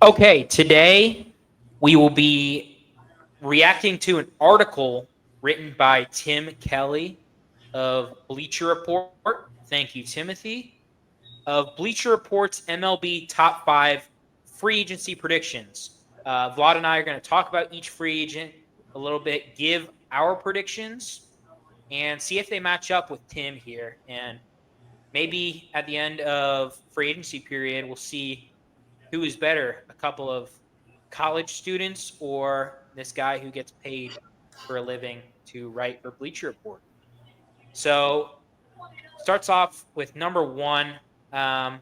Okay, today we will be reacting to an article written by Tim Kelly of Bleacher Report. Thank you, Timothy. Of Bleacher Report's MLB Top 5 Free Agency Predictions. Vlad and I are going to talk about each free agent a little bit, give our predictions, and see if they match up with Tim here. And maybe at the end of free agency period, we'll see who is better, a couple of college students or this guy who gets paid for a living to write for Bleacher Report. So starts off with number one. Um,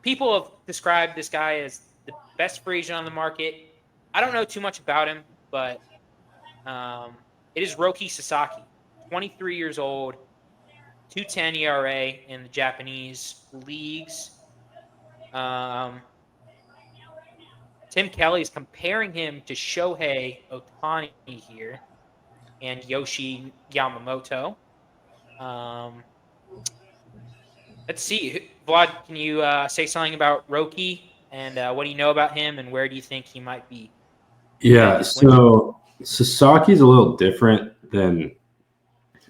People have described this guy as the best free agent on the market. I don't know too much about him, but it is Roki Sasaki, 23 years old, 2.10 ERA in the Japanese leagues. Tim Kelly is comparing him to Shohei Ohtani here and Yoshi Yamamoto. Um, let's see. Vlad, can you say something about Roki and what do you know about him and where do you think he might be headed Yeah, this winter? so Sasaki's a little different than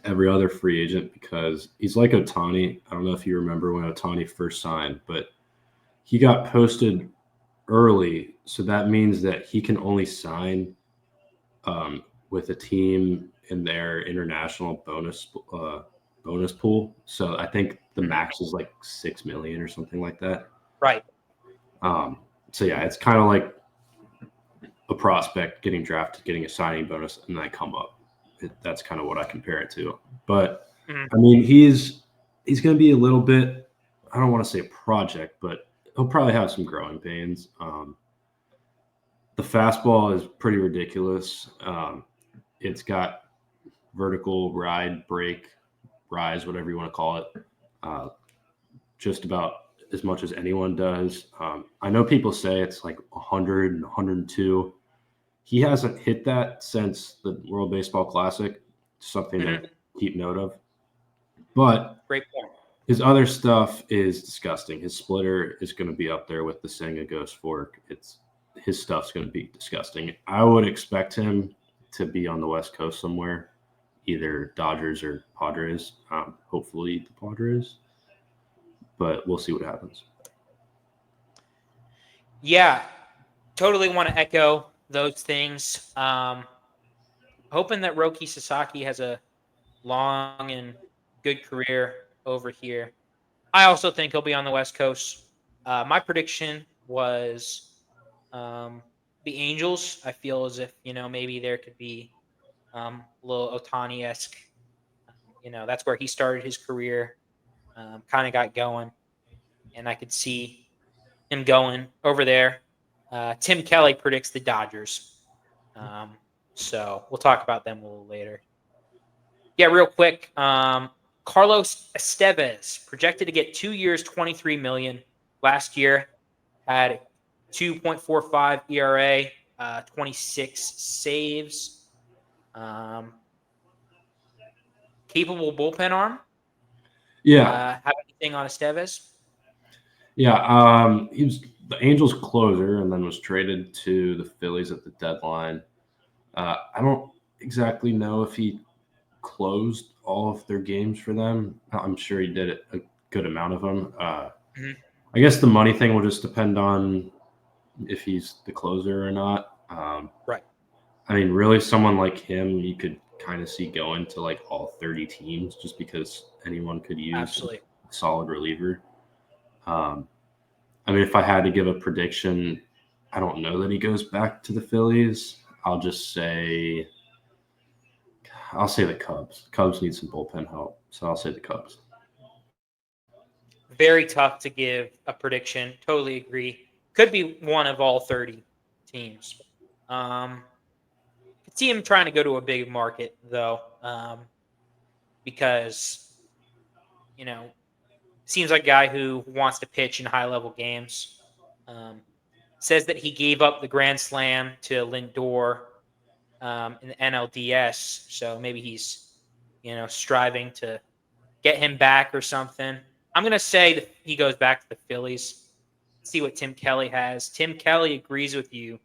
every other free agent because he's like Otani. I don't know if you remember when Otani first signed, but he got posted early, so that means that he can only sign with a team in their international bonus pool. So I think the max is like 6 million or something like that. Right. Um, so yeah, it's kind of like a prospect getting drafted, getting a signing bonus, and then I come up. That's kind of what I compare it to. But Mhm. I mean, he's going to be a little bit. I don't want to say a project, but he'll probably have some growing pains. The fastball is pretty ridiculous. It's got vertical ride, break, rise, whatever you want to call it, uh, just about as much as anyone does. I know people say it's like 100 and 102. He hasn't hit that since the World Baseball Classic, something to keep note of. But Great point. his other stuff is disgusting. His splitter is going to be up there with the Senga Ghost Fork. His stuff's going to be disgusting. I would expect him to be on the West Coast somewhere, either Dodgers or Padres. Hopefully the Padres, but we'll see what happens. Yeah, totally want to echo those things. Hoping that Roki Sasaki has a long and good career over here. I also think he'll be on the West Coast. My prediction was um, the Angels. I feel as if maybe there could be a little Otani-esque. That's where he started his career. Kind of got going, and I could see him going over there. Tim Kelly predicts the Dodgers. So we'll talk about them a little later. Yeah, real quick. Carlos Estevez projected to get 2 years, 23 million. Last year had 2.45 ERA, 26 saves. Capable bullpen arm. Yeah, Have anything on Estevez? yeah. He was the Angels closer and then was traded to the Phillies at the deadline. I don't exactly know if he closed all of their games for them. I'm sure he did a good amount of them. Mhm. I guess the money thing will just depend on if he's the closer or not. Right. I mean, really, someone like him, you could kind of see going to like all 30 teams just because anyone could use Absolutely. a solid reliever. Um, I mean, if I had to give a prediction, I don't know that he goes back to the Phillies. I'll say the Cubs. Cubs need some bullpen help, so I'll say the Cubs. Very tough to give a prediction. Totally agree. Could be one of all 30 teams. Could see him trying to go to a big market though, because you know seems like a guy who wants to pitch in high level games. Um, Says that he gave up the Grand Slam to Lindor in the NLDS, so maybe he's striving to get him back or something. I'm gonna say that he goes back to the Phillies. see what Tim Kelly has. Tim Kelly agrees with you,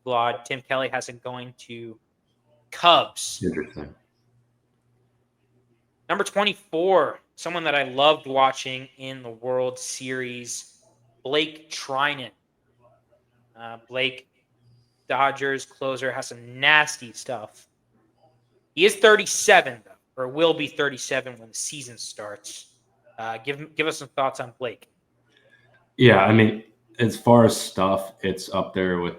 Vlad. Tim Kelly has him going to Cubs. Interesting. Number 24, someone that I loved watching in the World Series, Blake Trinan. Blake, Dodgers closer, has some nasty stuff. He is 37, though, or will be 37 when the season starts. Give us some thoughts on Blake. Yeah, I mean, as far as stuff, it's up there with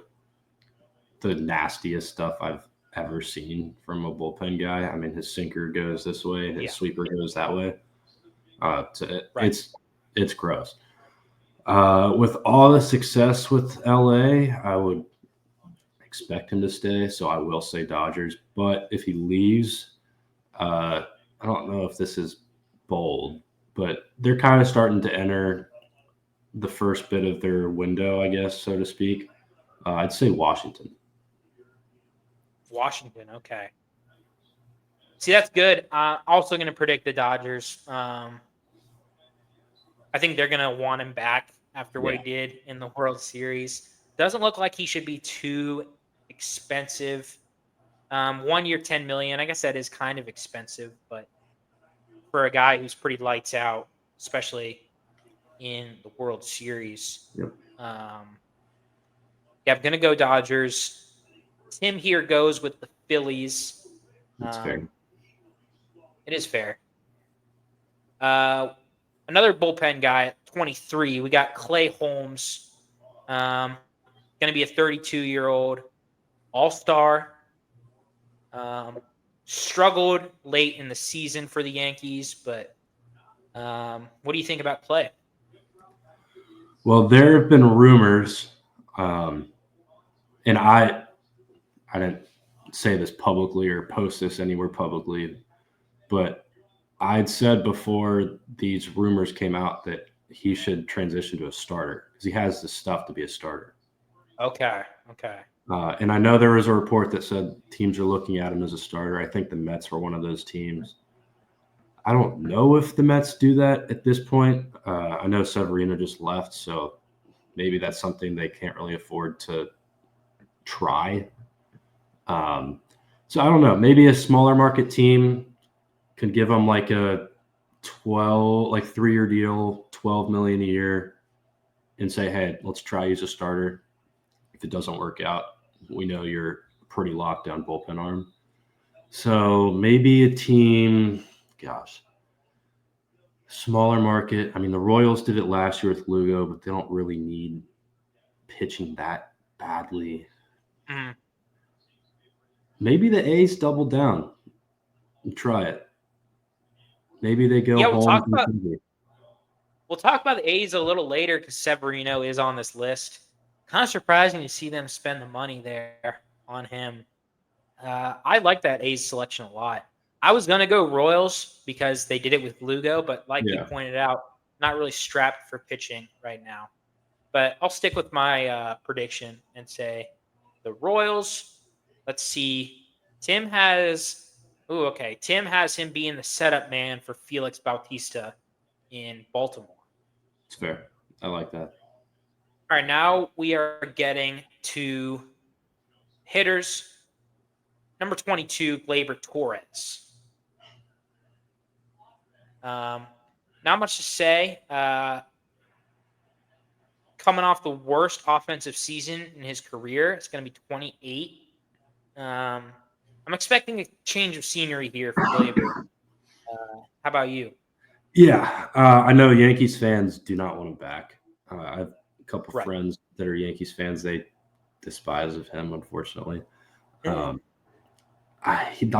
the nastiest stuff I've ever seen from a bullpen guy. I mean, his sinker goes this way, his sweeper goes that way. It's gross. With all the success with LA, I would expect him to stay, so I will say Dodgers. But if he leaves, I don't know if this is bold, but they're kind of starting to enter the first bit of their window, I guess, so to speak. I'd say Washington. Washington, okay. See, that's good. Also going to predict the Dodgers. I think they're going to want him back after what he did in the World Series. Doesn't look like he should be too expensive. 1 year, $10 million. I guess that is kind of expensive, but for a guy who's pretty lights out, especially in the World Series. Yep. I'm going to go Dodgers. Tim here goes with the Phillies. That's fair. It is fair. Another bullpen guy at 23. We got Clay Holmes. Going to be a 32-year-old all-star. Struggled late in the season for the Yankees, but what do you think about Clay? Well, there have been rumors, and I didn't say this publicly or post this anywhere publicly, but I'd said before these rumors came out that he should transition to a starter because he has the stuff to be a starter. Okay. And I know there was a report that said teams are looking at him as a starter. I think the Mets were one of those teams. I don't know if the Mets do that at this point. I know Severino just left, so maybe that's something they can't really afford to try. So I don't know. Maybe a smaller market team could give him like a 3-year deal, $12 million a year, and say, "Hey, let's try you as a starter. If it doesn't work out, we know you're a pretty locked down bullpen arm." So maybe a team, smaller market. I mean, the Royals did it last year with Lugo, but they don't really need pitching that badly. Mm. Maybe the A's double down and try it. Maybe they go home. We'll talk about the A's a little later because Severino is on this list. Kind of surprising to see them spend the money there on him. I like that A's selection a lot. I was going to go Royals because they did it with Lugo, but like you pointed out, not really strapped for pitching right now. But I'll stick with my prediction and say the Royals. Let's see. Tim has him being the setup man for Felix Bautista in Baltimore. It's fair. I like that. All right, now we are getting to hitters. Number 22, Gleyber Torres. Not much to say. Coming off the worst offensive season in his career, it's going to be 28. I'm expecting a change of scenery here for Gleyber. How about you? Yeah, I know Yankees fans do not want him back. I have a couple friends that are Yankees fans. They despise of him, unfortunately. I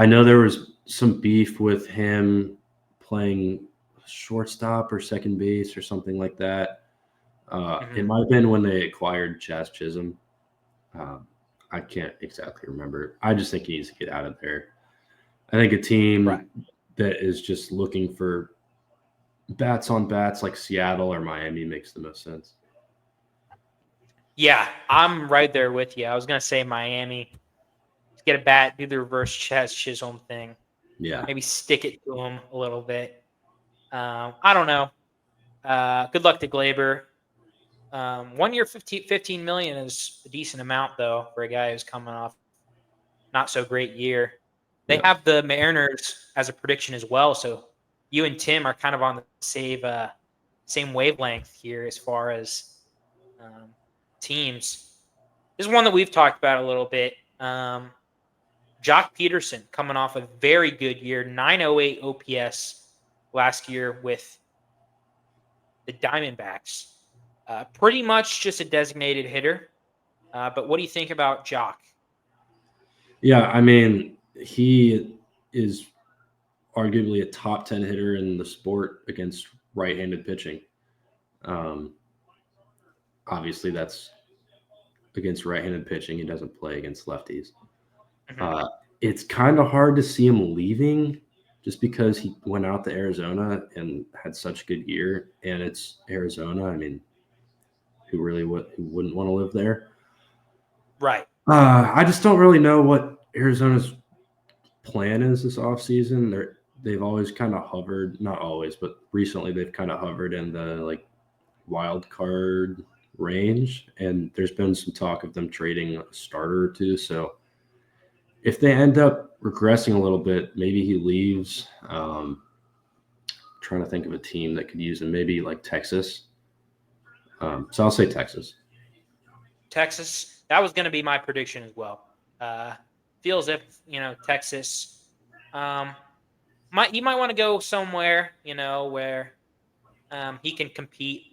know there was some beef with him playing shortstop or second base or something like that. It might have been when they acquired Jazz Chisholm. I can't exactly remember. I just think he needs to get out of there. I think a team that is just looking for bats on bats like Seattle or Miami makes the most sense. Yeah, I'm right there with you. I was going to say Miami. Get a bat, do the reverse Jazz Chisholm thing. Yeah. Maybe stick it to him a little bit. I don't know. Good luck to Gleyber. 1 year, 15 million is a decent amount though for a guy who's coming off not so great year. They Yeah. have the Mariners as a prediction as well, so you and Tim are kind of on the same wavelength here as far as teams. This is one that we've talked about a little bit. Jock Peterson coming off a very good year, 908 OPS last year with the Diamondbacks. Pretty much just a designated hitter. But what do you think about Jock? Yeah, I mean, he is arguably a top 10 hitter in the sport against right-handed pitching. Um, Obviously, that's against right-handed pitching. He doesn't play against lefties. Mm-hmm. It's kind of hard to see him leaving just because he went out to Arizona and had such a good year, and it's Arizona. I mean, who wouldn't want to live there? Right. I just don't really know what Arizona's plan is this offseason. They've always kind of hovered, not always, but recently they've kind of hovered in the like wild card range, and there's been some talk of them trading a starter or two. So if they end up regressing a little bit, maybe he leaves. Trying to think of a team that could use him, maybe like Texas. So I'll say Texas. Texas, that was going to be my prediction as well. Feels if, Texas, he might want to go somewhere, where he can compete.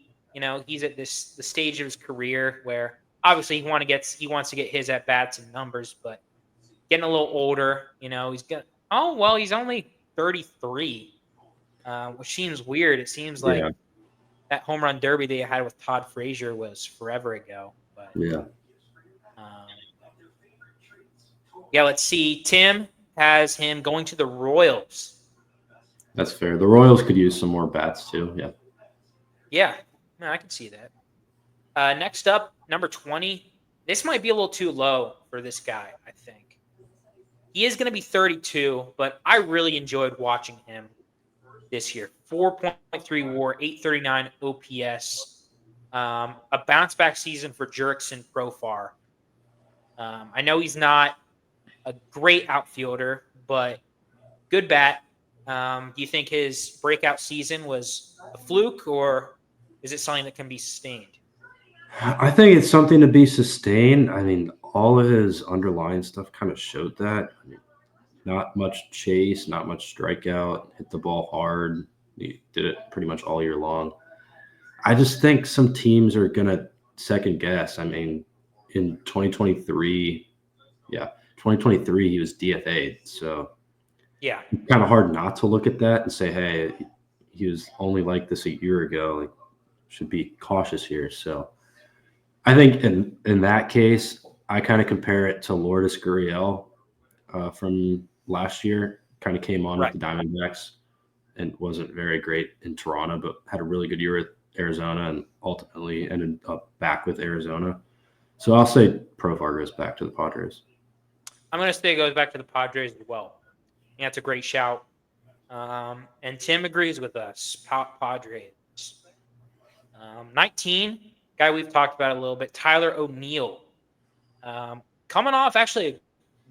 He's at the stage of his career where obviously he wants to get his at bats and numbers, but getting a little older, he's only 33, which seems weird. It seems like Yeah, that home run derby they had with Todd Frazier was forever ago. But yeah, um, yeah, let's see. Tim has him going to the Royals. that's fair. The Royals could use some more bats too. Yeah, Yeah, no, I can see that. Next up, number 20. This might be a little too low for this guy, I think. He is going to be 32, but I really enjoyed watching him this year. 4.3 WAR, 839 OPS. A bounce back season for Jurickson Profar. I know he's not a great outfielder, but good bat. Do you think his breakout season was a fluke, or is it something that can be sustained? I think it's something to be sustained. I mean, all of his underlying stuff kind of showed that. I mean, not much chase, not much strikeout, hit the ball hard. He did it pretty much all year long. I just think some teams are going to second guess. I mean, in 2023, yeah, 2023, he was DFA'd. So Yeah. kind of hard not to look at that and say, hey, he was only like this a year ago. Like, should be cautious here. So I think in that case, I kind of compare it to Lourdes Gurriel from last year. Kind of came on with Right. the Diamondbacks and wasn't very great in Toronto, but had a really good year at Arizona and ultimately ended up back with Arizona. So I'll say Profar goes back to the Padres. I'm going to say it goes back to the Padres as well. Yeah, that's a great shout. And Tim agrees with us. Padres. 19, guy we've talked about a little bit, Tyler O'Neill. Coming off actually a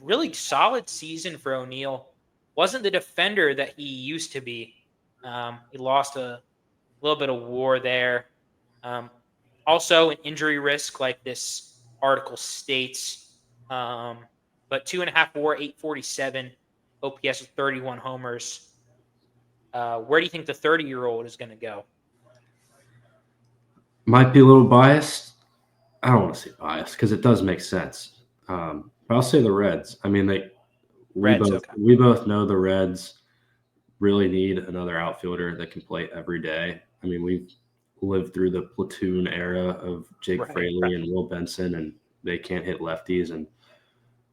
really solid season for O'Neill. Wasn't the defender that he used to be. He lost a little bit of WAR there. Also, an injury risk, like this article states. But 2.5 WAR, 847, OPS with 31 homers. Where do you think the 30-year-old is going to go? Might be a little biased. I don't want to say biased because it does make sense. But I'll say the Reds. I mean, Reds, okay. we both know the Reds really need another outfielder that can play every day. I mean, we've lived through the platoon era of Jake Fraley and Will Benson, and they can't hit lefties. And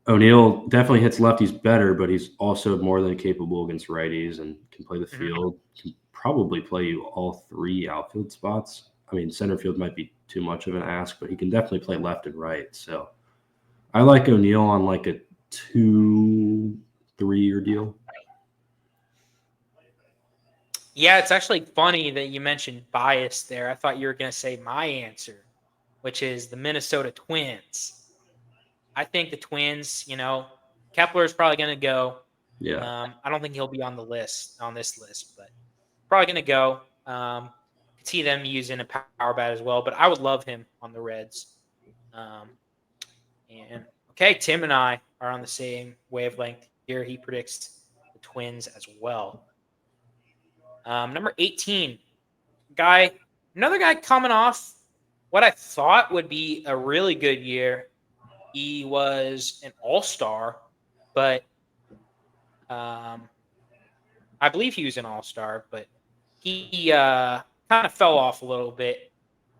O'Neill definitely hits lefties better, but he's also more than capable against righties and can play the field. Can probably play you all three outfield spots. I mean, center field might be too much of an ask, but he can definitely play left and right. So I like O'Neill on like a 2-3 year deal. Yeah, it's actually funny that you mentioned bias there. I thought you were going to say my answer. which is the Minnesota Twins. I think the Twins, Kepler is probably going to go. Yeah. I don't think he'll be on this list, but probably going to go. Could see them using a power bat as well, but I would love him on the Reds. And okay, Tim and I are on the same wavelength here. He predicts the Twins as well. Number 18, another guy coming off what I thought would be a really good year. He was an all-star, but I believe he was an all-star, but he kind of fell off a little bit.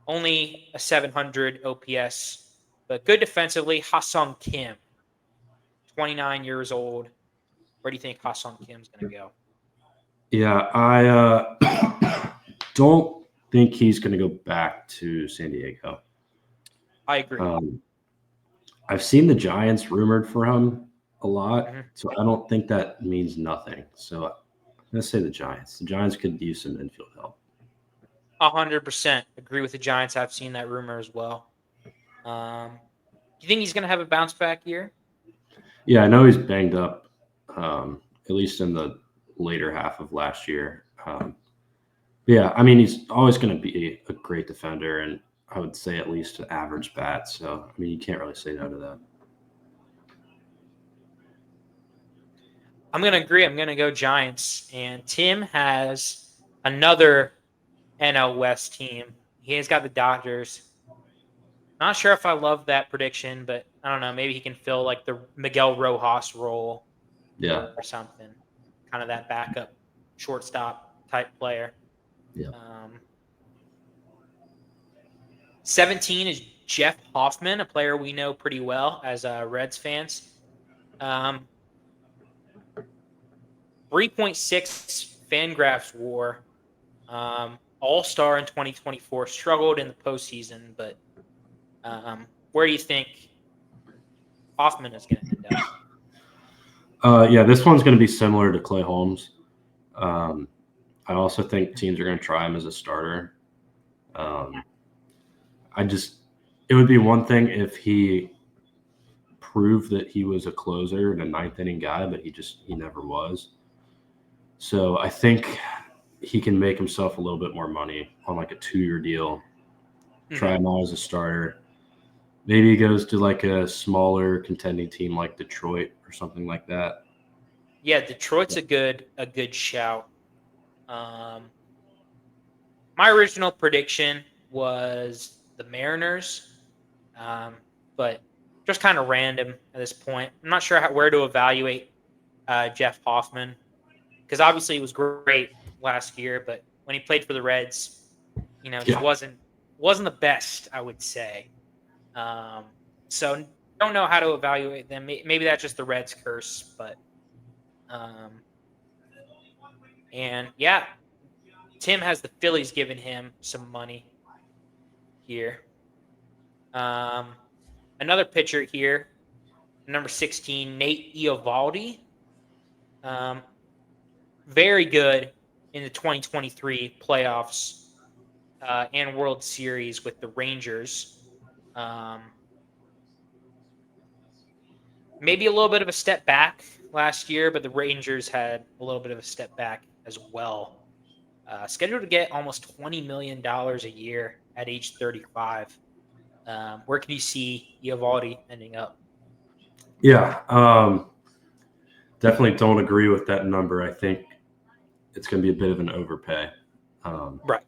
Only a 700 OPS, but good defensively. Ha-Sung Kim, 29 years old. Where do you think Ha-Sung Kim's going to go? Yeah, I don't think he's going to go back to San Diego. I agree. I've seen the Giants rumored for him a lot, so I don't think that means nothing. So I'm going to say the Giants. The Giants could use some infield help. 100% agree with the Giants. I've seen that rumor as well. Do you think he's going to have a bounce back year? Yeah, I know he's banged up, at least in the later half of last year. Yeah, I mean, he's always going to be a great defender, and I would say at least an average bat. So, I mean, you can't really say no to that. I'm going to agree. I'm going to go Giants. And Tim has another NL West team. He has got the Dodgers. Not sure if I love that prediction, but I don't know. Maybe he can fill like the Miguel Rojas role or something. Kind of that backup shortstop type player. Yeah. 17 is Jeff Hoffman, a player we know pretty well as Reds fans. 3.6 Fangraphs WAR. All-star in 2024. Struggled in the postseason, but where do you think Hoffman is going to end up? Yeah, this one's going to be similar to Clay Holmes. I also think teams are going to try him as a starter. It would be one thing if he proved that he was a closer and a ninth inning guy, but he never was. So I think he can make himself a little bit more money on like a 2-year deal. Try him out as a starter. Maybe he goes to like a smaller contending team like Detroit or something like that. Yeah, Detroit's a good shout. My original prediction was the Mariners, but just kind of random at this point. I'm not sure where to evaluate Jeff Hoffman because obviously he was great last year, but when he played for the Reds, just wasn't the best, I would say. So don't know how to evaluate them. Maybe that's just the Reds curse, but and yeah, Tim has the Phillies giving him some money here. Another pitcher here, number 16, Nate Eovaldi. Very good in the 2023 playoffs and World Series with the Rangers. Maybe a little bit of a step back last year, but the Rangers had a little bit of a step back as well. Scheduled to get almost $20 million a year at age 35. Where can you see Eovaldi ending up? Yeah, definitely don't agree with that number. I think it's going to be a bit of an overpay. Right.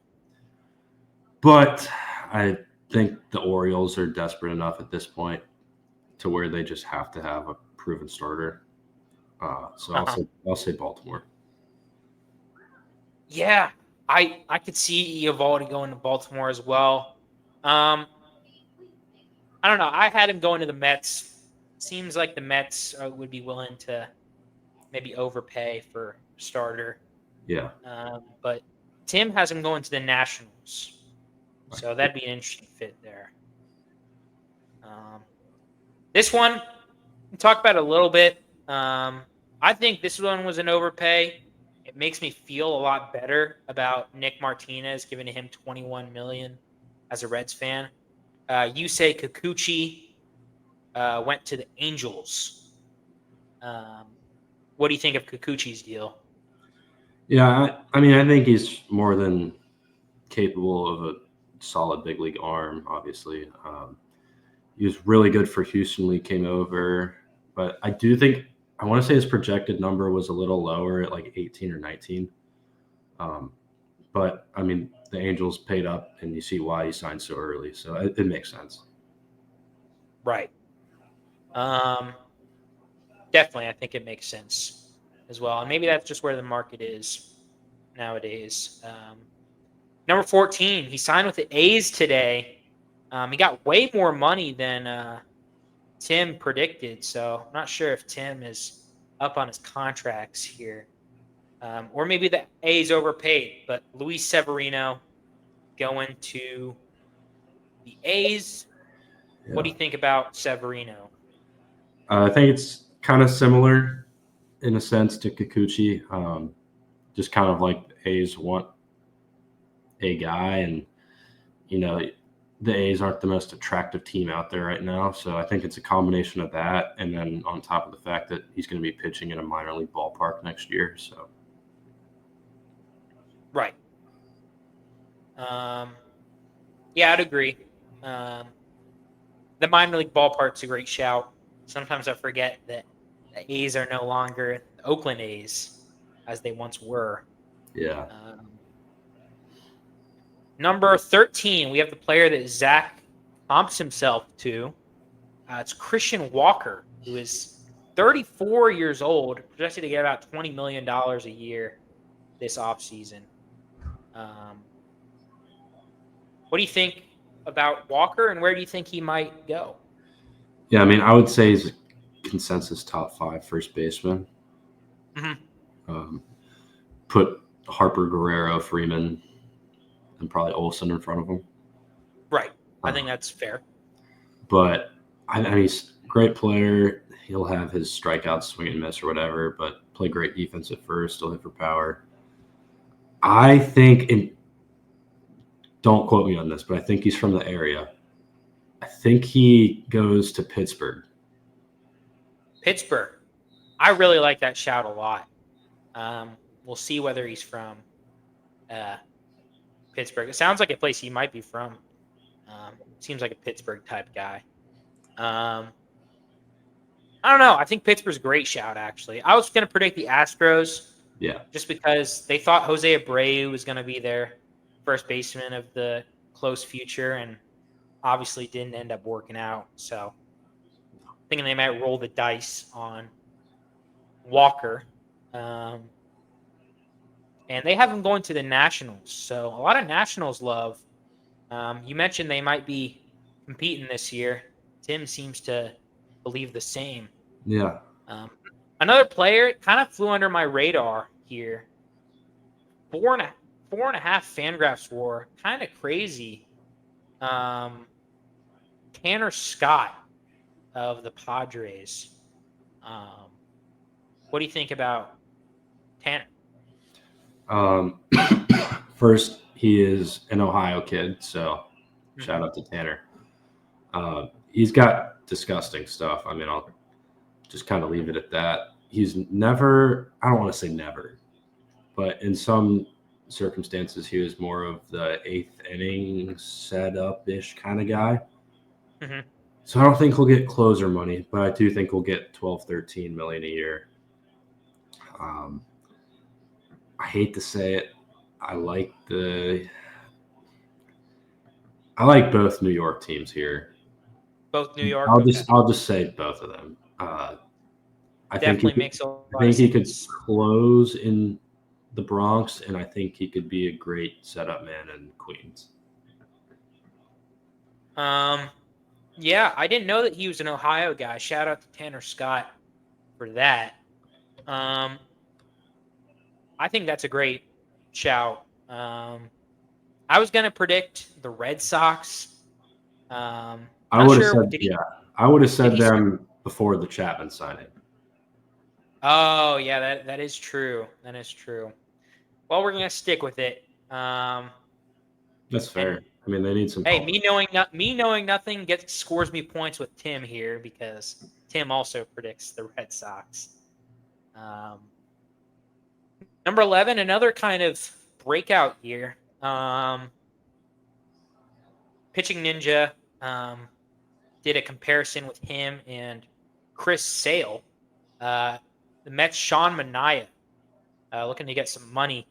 But I think the Orioles are desperate enough at this point to where they just have to have a proven starter. So I'll say Baltimore. Yeah, I could see Eovaldi going to Baltimore as well. I don't know. I had him going to the Mets. Seems like the Mets would be willing to maybe overpay for starter. Yeah. But Tim has him going to the Nationals. So that'd be an interesting fit there. This one, we'll talk about it a little bit. I think this one was an overpay. It makes me feel a lot better about Nick Martinez, giving him $21 million as a Reds fan. Yusei Kikuchi went to the Angels. What do you think of Kikuchi's deal? Yeah, I mean, I think he's more than capable of a solid big league arm, obviously. He was really good for Houston when he came over. But I do think, I want to say his projected number was a little lower at like 18 or 19. But, I mean, the Angels paid up, and you see why he signed so early. So it makes sense. Right. Definitely, I think it makes sense as well. And maybe that's just where the market is nowadays. Number 14, he signed with the A's today. He got way more money than Tim predicted. So I'm not sure if Tim is up on his contracts here. Or maybe the A's overpaid. But Luis Severino going to the A's. Yeah. What do you think about Severino? I think it's kind of similar in a sense to Kikuchi. Just kind of like the A's want a guy, and the A's aren't the most attractive team out there right now. So I think it's a combination of that, and then on top of the fact that he's going to be pitching in a minor league ballpark next year. So Right. Yeah, I'd agree. The minor league ballpark's a great shout. Sometimes I forget that the A's are no longer the Oakland A's as they once were. yeah, Number 13, we have the player that Zach comps himself to. It's Christian Walker, who is 34 years old, projected to get about $20 million a year this offseason. What do you think about Walker, and where do you think he might go? yeah. I mean, I would say he's a consensus top 5 first baseman. Mm-hmm. Put Harper, Guerrero, Freeman, and probably Olsen in front of him. Right. I think that's fair. But I mean, he's a great player. He'll have his strikeouts, swing and miss or whatever, but play great defense at first, still hit for power. I think, and don't quote me on this, but I think he's from the area. I think he goes to Pittsburgh. Pittsburgh. I really like that shout a lot. We'll see whether he's from Pittsburgh. It sounds like a place he might be from. Seems like a Pittsburgh type guy. I don't know. I think Pittsburgh's a great shout, actually. I was going to predict the Astros. Yeah. Just because they thought Jose Abreu was going to be their first baseman of the close future, and obviously didn't end up working out. So thinking they might roll the dice on Walker. And they have him going to the Nationals. So a lot of Nationals love. You mentioned they might be competing this year. Tim seems to believe the same. Yeah. Another player kind of flew under my radar here. 4.5 Fangraphs WAR, kind of crazy. Tanner Scott of the Padres. What do you think about Tanner? First, he is an Ohio kid, so shout out to Tanner. He's got disgusting stuff. I mean, I'll just kind of leave it at that. He's never, I don't want to say never, but in some circumstances, he was more of the 8th inning setup-ish kind of guy. Mm-hmm. So I don't think he'll get closer money, but I do think he'll get 12, 13 million a year. I hate to say it. I like both New York teams here. Both New York. I'll just say both of them. I think he could close in the Bronx, and I think he could be a great setup man in Queens. Yeah, I didn't know that he was an Ohio guy. Shout out to Tanner Scott for that. I think that's a great shout. I was going to predict the Red Sox. I would have said them before the Chapman signing. Oh, yeah, that is true. That is true. Well, we're going to stick with it. That's fair. I mean, they need some. Hey, me knowing nothing scores me points with Tim here because Tim also predicts the Red Sox. Number 11, another kind of breakout year. Pitching Ninja did a comparison with him and Chris Sale. The Mets' Sean Manaea looking to get some money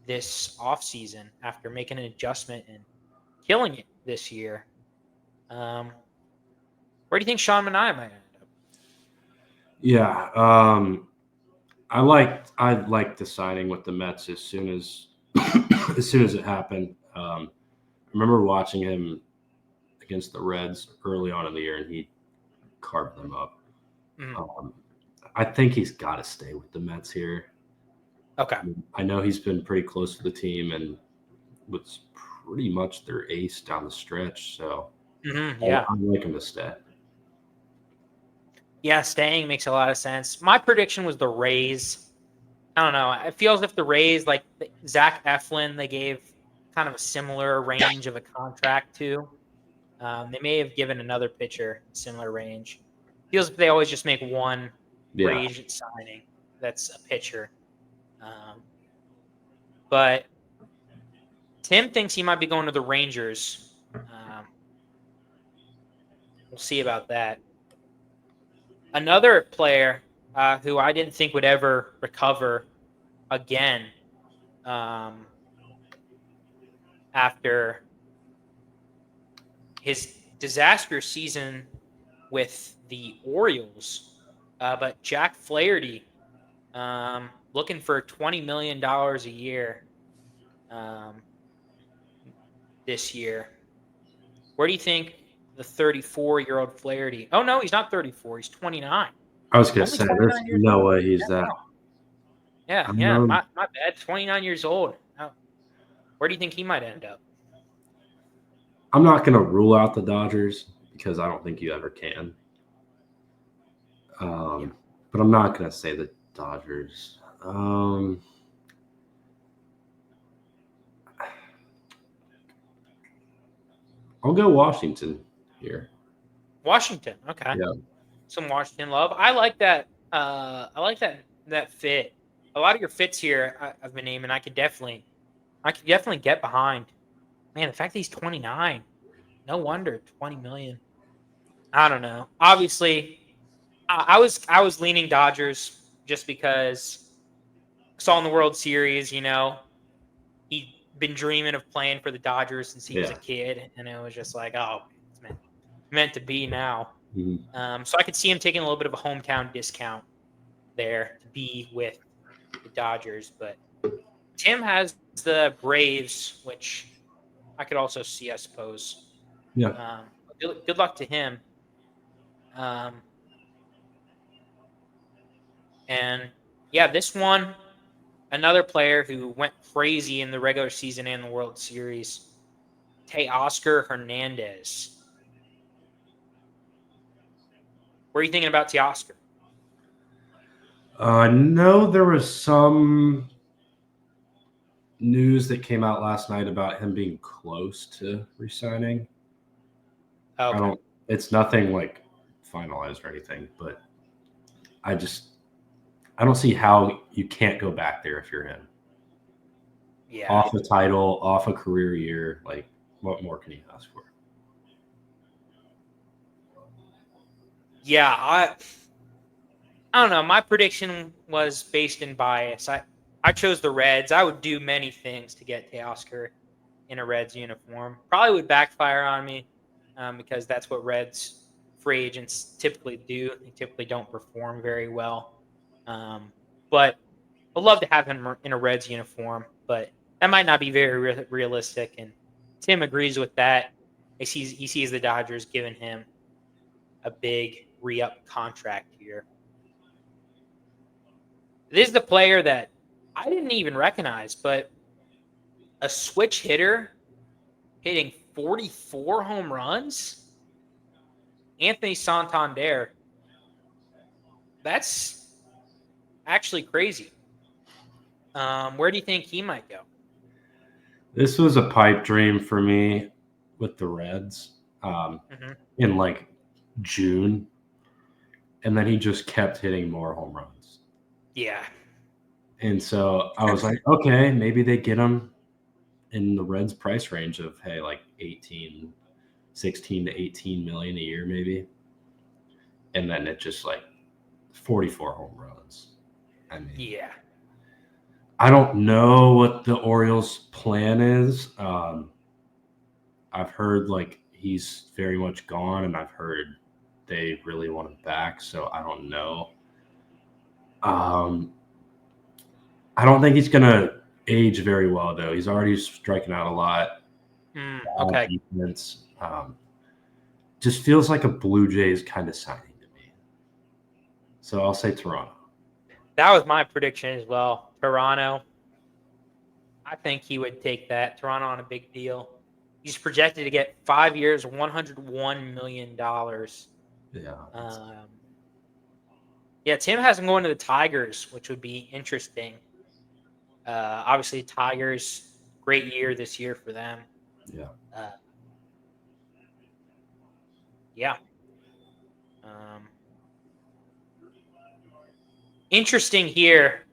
this offseason after making an adjustment and killing it this year. Where do you think Sean Manaea might end up? Yeah, I liked the signing with the Mets as soon as it happened. I remember watching him against the Reds early on in the year, and he carved them up. Mm. I think he's got to stay with the Mets here. Okay. I know he's been pretty close to the team and was pretty much their ace down the stretch. So Yeah, I like him to stay. Yeah, staying makes a lot of sense. My prediction was the Rays. I don't know. It feels as if the Rays, like Zach Eflin, they gave kind of a similar range of a contract to. They may have given another pitcher a similar range. Feels like they always just make one Yeah. free agent signing that's a pitcher. But Tim thinks he might be going to the Rangers. We'll see about that. Another player who I didn't think would ever recover again after his disastrous season with the Orioles, but Jack Flaherty looking for $20 million a year this year. Where do you think the 34-year-old Flaherty? Oh, no, he's not 34. He's 29. I was going to say, there's no way he's that. Yeah, my bad. 29 years old. Where do you think he might end up? I'm not going to rule out the Dodgers because I don't think you ever can. But I'm not going to say the Dodgers. I'll go Washington here. Washington, okay. Yeah. Some Washington love. I like that. That fit. A lot of your fits here I've been naming. I could definitely get behind. Man, the fact that he's 29, no wonder 20 million. I don't know. Obviously, I was leaning Dodgers just because I saw in the World Series. He'd been dreaming of playing for the Dodgers since he was a kid, and it was just like, oh, it's meant to be now. Mm-hmm. So I could see him taking a little bit of a hometown discount there to be with the Dodgers. But Tim has the Braves, which I could also see, I suppose. Yeah. Good luck to him. And yeah, this one, another player who went crazy in the regular season and the World Series, Teoscar Hernandez. What are you thinking about Teoscar? No, there was some news that came out last night about him being close to resigning. Okay. It's nothing like finalized or anything, but I don't see how you can't go back there if you're him. Yeah. Off a title, off a career year, like what more can you ask for? Yeah, I don't know. My prediction was based in bias. I chose the Reds. I would do many things to get Teoscar in a Reds uniform. Probably would backfire on me because that's what Reds free agents typically do. They typically don't perform very well. But I'd love to have him in a Reds uniform, but that might not be very realistic. And Tim agrees with that. He sees the Dodgers giving him a big re-up contract here. This is the player that I didn't even recognize, but a switch hitter hitting 44 home runs, Anthony Santander. That's actually crazy. Where do you think he might go? This was a pipe dream for me with the Reds Mm-hmm. in like June, and then he just kept hitting more home runs. Yeah. And so I was like, okay, maybe they get him in the Reds price range of, hey, like 16 to 18 million a year, maybe. And then it just like 44 home runs. I mean, Yeah. I don't know what the Orioles' plan is. I've heard like he's very much gone, and I've heard they really want him back. So I don't know. Um, I don't think he's gonna age very well, though. He's already striking out a lot. Okay. Defense. Just feels like a Blue Jays kind of signing to me. So I'll say Toronto. That was my prediction as well. Toronto. I think he would take that. Toronto on a big deal. He's projected to get 5 years, $101 million. Yeah. Yeah, Tim has him going to the Tigers, which would be interesting. Obviously, Tigers, great year this year for them. Yeah. Uh, yeah. Um, Interesting here.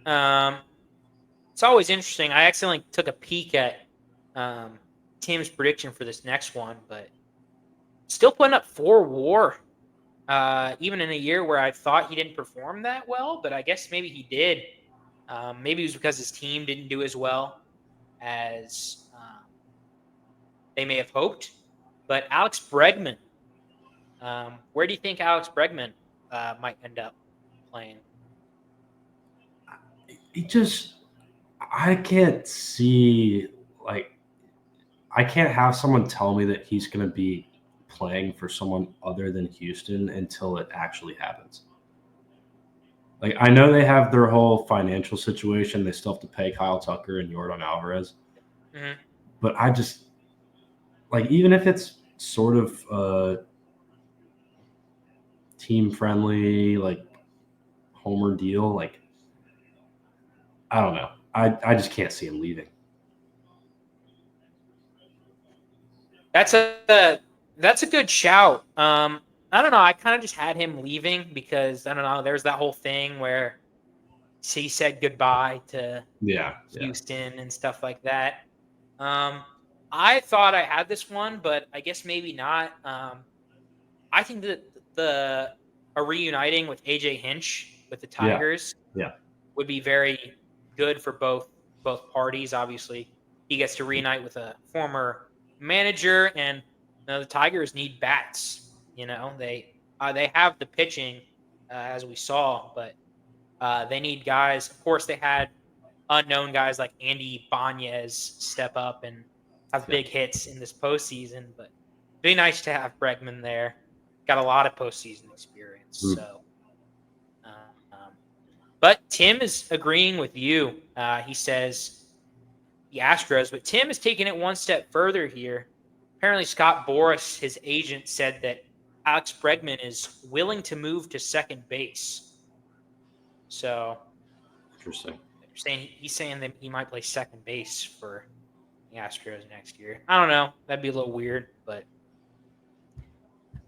It's always interesting. I accidentally took a peek at Tim's prediction for this next one, but still putting up 4 WAR, even in a year where I thought he didn't perform that well. But I guess maybe he did. Maybe it was because his team didn't do as well as they may have hoped. But Alex Bregman, where do you think Alex Bregman might end up playing? He just, I can't see, like, I can't have someone tell me that he's going to be playing for someone other than Houston until it actually happens. Like, I know they have their whole financial situation. They still have to pay Kyle Tucker and Jordan Alvarez. Mm-hmm. But I just, like, even if it's sort of team friendly, like, homer deal, like, I don't know. I just can't see him leaving. That's a good shout. I don't know. I kind of just had him leaving because I don't know. There's that whole thing where he said goodbye to Yeah. Houston and stuff like that. I thought I had this one, but I guess maybe not. I think that the a reuniting with AJ Hinch with the Yeah. Tigers Yeah. would be very good for both parties. Obviously, he gets to reunite with a former manager, and the Tigers need bats. They have the pitching as we saw, but they need guys. Of course, they had unknown guys like Andy Banez step up and have Yeah. big hits in this postseason, but it'd be nice to have Bregman there. Got a lot of postseason experience, so. But Tim is agreeing with you. He says the Astros, but Tim is taking it one step further here. Apparently, Scott Boras, his agent, said that Alex Bregman is willing to move to second base. So Interesting. he's saying that he might play second base for the Astros next year. I don't know. That'd be a little weird, but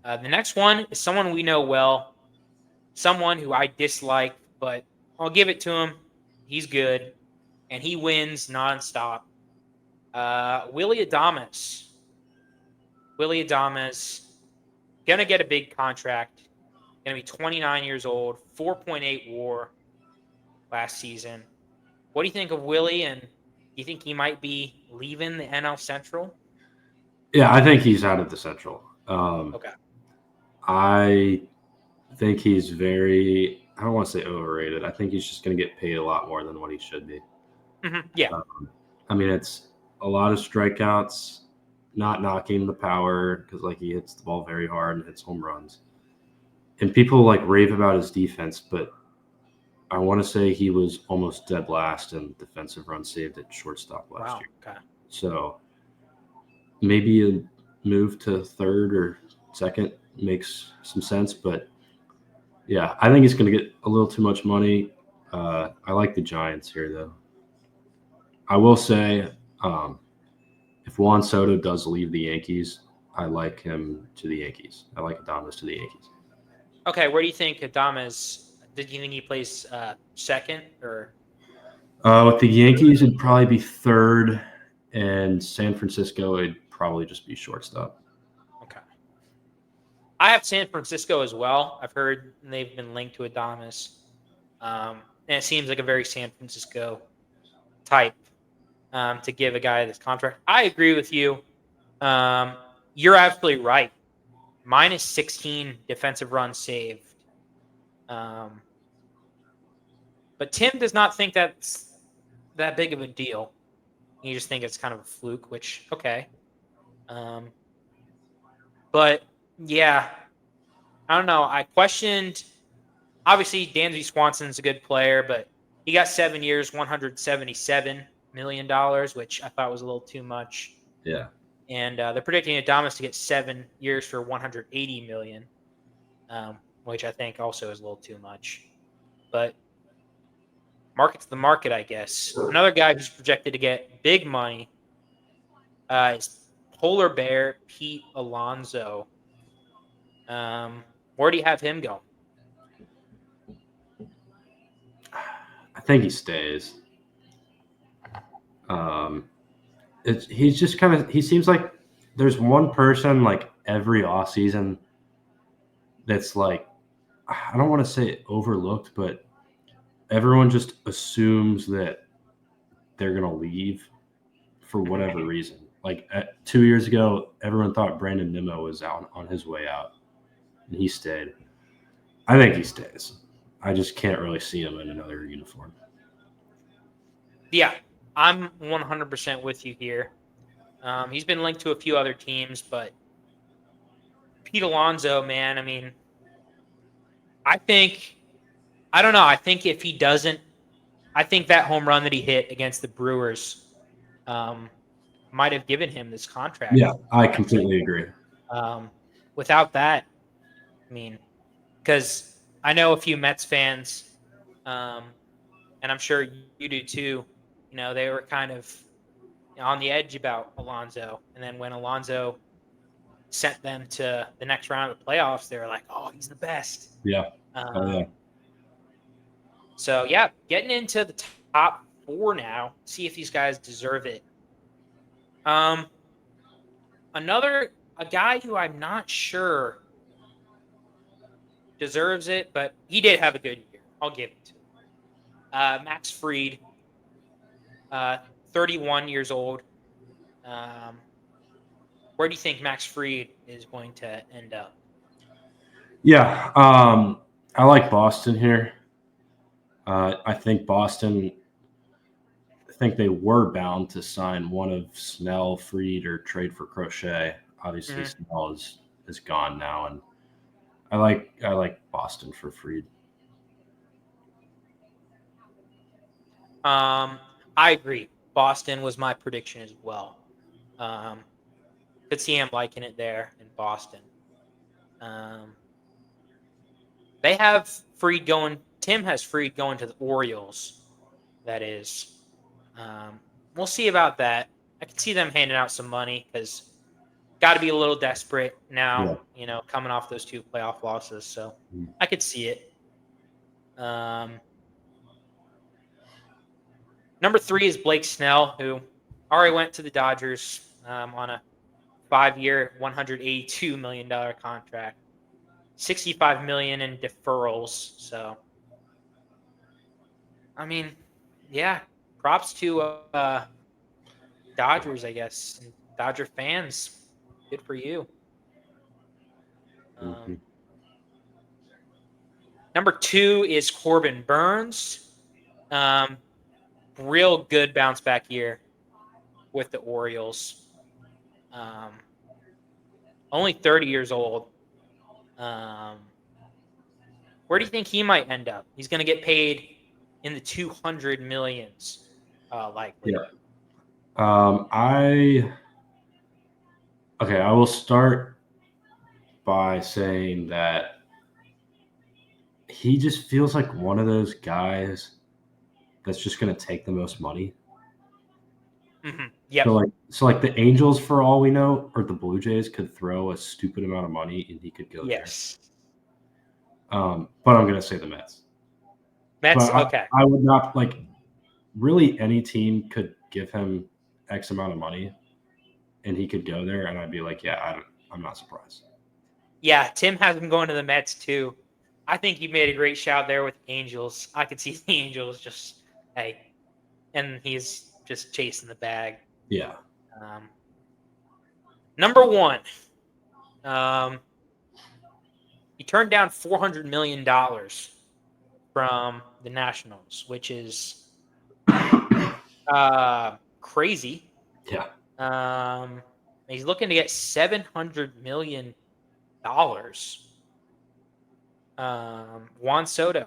the next one is someone we know well, someone who I dislike, but I'll give it to him. He's good, and he wins nonstop. Willy Adames. Willy Adames gonna get a big contract. Gonna be 29 years old, 4.8 WAR last season. What do you think of Willie? And do you think he might be leaving the NL Central? Yeah, I think he's out of the Central. Okay. I think he's very, I don't want to say overrated. I think he's just going to get paid a lot more than what he should be. Mm-hmm. Yeah. I mean, it's a lot of strikeouts, not knocking the power because, like, he hits the ball very hard and hits home runs. And people, like, rave about his defense, but I want to say he was almost dead last in defensive runs saved at shortstop last year. Okay. So maybe a move to third or second makes some sense, but yeah, I think he's going to get a little too much money. I like the Giants here, though. I will say If Juan Soto does leave the Yankees, I like him to the Yankees. I like Adames to the Yankees. Okay, where do you think Adames? Did you think he plays second or? With the Yankees, it'd probably be third, and San Francisco, it'd probably just be shortstop. Okay. I have San Francisco as well. I've heard they've been linked to Adames, and it seems like a very San Francisco type to give a guy this contract. I agree with you. You're absolutely right. Minus 16 defensive runs saved. But Tim does not think that's that big of a deal. You just think it's kind of a fluke, which, okay. But, yeah, I don't know. I questioned, obviously, Dansby Swanson's a good player, but he got 7 years, $177 million, which I thought was a little too much. Yeah. And they're predicting Adames to get 7 years for $180 million, which I think also is a little too much. But market's the market, I guess. Another guy who's projected to get big money is Polar Bear Pete Alonso. Where do you have him going? I think he stays. He's just kind of – he seems like there's one person like every offseason that's like – I don't want to say overlooked, but everyone just assumes that they're going to leave for whatever reason. Like 2 years ago, everyone thought Brandon Nimmo was out on his way out, and he stayed. I think he stays. I just can't really see him in another uniform. Yeah, I'm 100% with you here. He's been linked to a few other teams, but Pete Alonso, man, I mean, I don't know. I think if he doesn't, I think that home run that he hit against the Brewers might have given him this contract. Yeah, I completely agree. Without that, I mean, because I know a few Mets fans, and I'm sure you do too, they were kind of on the edge about Alonso. And then when Alonso sent them to the next round of the playoffs, they were like, oh, he's the best. Yeah. So, yeah, getting into the top 4 now. See if these guys deserve it. A guy who I'm not sure deserves it, but he did have a good year. I'll give it to him. Max Fried, 31 years old. Where do you think Max Fried is going to end up? Yeah, I like Boston here. I think they were bound to sign one of Snell, Fried, or trade for Crochet. Obviously, Snell is gone now, and I like Boston for Fried. I agree. Boston was my prediction as well. Could see him liking it there in Boston. They have Fried going. Tim has Fried going to the Orioles. That is. We'll see about that. I could see them handing out some money because got to be a little desperate now. Yeah. Coming off those 2 playoff losses, so I could see it. Number 3 is Blake Snell, who already went to the Dodgers on a 5-year, $182 million contract, $65 million in deferrals. So, I mean, yeah, props to Dodgers, I guess, and Dodger fans. Good for you. Number 2 is Corbin Burns. Real good bounce back year with the Orioles. Only 30 years old. Where do you think he might end up? He's going to get paid in the 200 millions, likely. Yeah. I will start by saying that he just feels like one of those guys that's just going to take the most money. Yep. So like the Angels, for all we know, or the Blue Jays could throw a stupid amount of money and he could go Yes. there. But I'm gonna say the Mets. Mets. But Okay. I would not like really any team could give him X amount of money and he could go there, and I'd be like, yeah, I'm not surprised. Yeah, Tim has him going to the Mets too. I think you made a great shout there with Angels. I could see the Angels just and he's just chasing the bag. Yeah. Number one, he turned down $400 million from the Nationals, which is crazy. Yeah. He's looking to get $700 million. Juan Soto,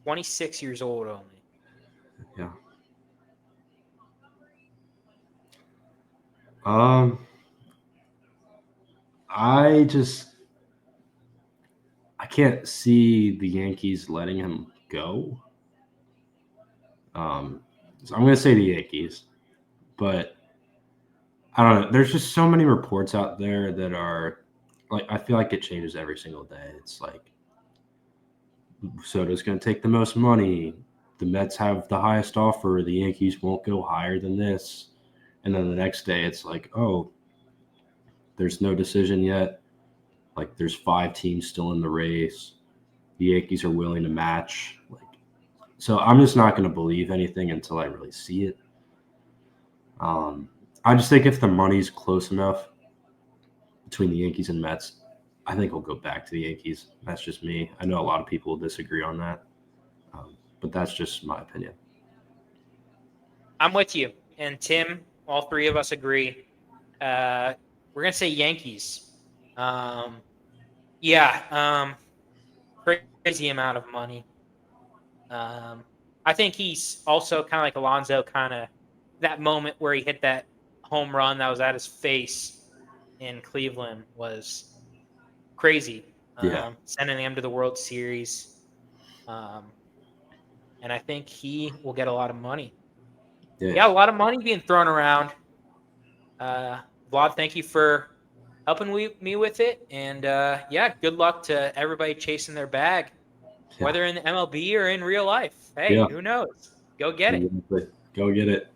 26 years old only. Yeah. I can't see the Yankees letting him go. So I'm going to say the Yankees, but I don't know. There's just so many reports out there that are like, I feel like it changes every single day. It's like Soto's going to take the most money. The Mets have the highest offer. The Yankees won't go higher than this. And then the next day it's like, oh, there's no decision yet. Like there's 5 teams still in the race. The Yankees are willing to match. So I'm just not going to believe anything until I really see it. I just think if the money's close enough between the Yankees and Mets, I think we'll go back to the Yankees. That's just me. I know a lot of people will disagree on that, but that's just my opinion. I'm with you. And Tim, all three of us agree. We're going to say Yankees. Crazy amount of money. I think he's also kind of like Alonso, kind of that moment where he hit that home run that was at his face in Cleveland was crazy. Sending him to the World Series. And I think he will get a lot of money. Yeah, a lot of money being thrown around. Vlad, thank you for helping me with it. And good luck to everybody chasing their bag, whether in the MLB or in real life. Hey, who knows? Go get it. Go get it.